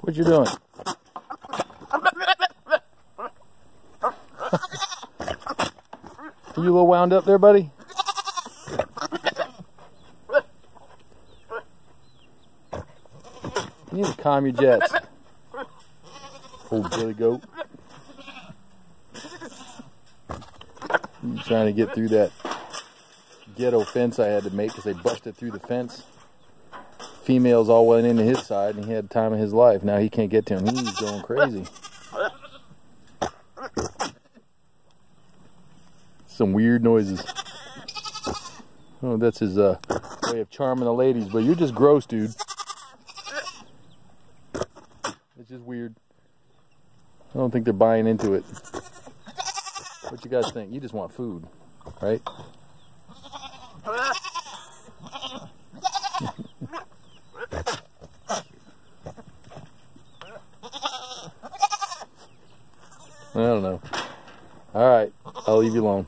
What you doing? Are you a little wound up there, buddy? You need to calm your jets. Old Billy Goat. He's trying to get through that ghetto fence I had to make because they busted through the fence. Females all went into his side and he had the time of his life. Now he can't get to him. He's going crazy. Some weird noises. Oh, that's his way of charming the ladies, but you're just gross, dude. It's just weird. I don't think they're buying into it. What you guys think? You just want food, right? I don't know. All right, I'll leave you alone.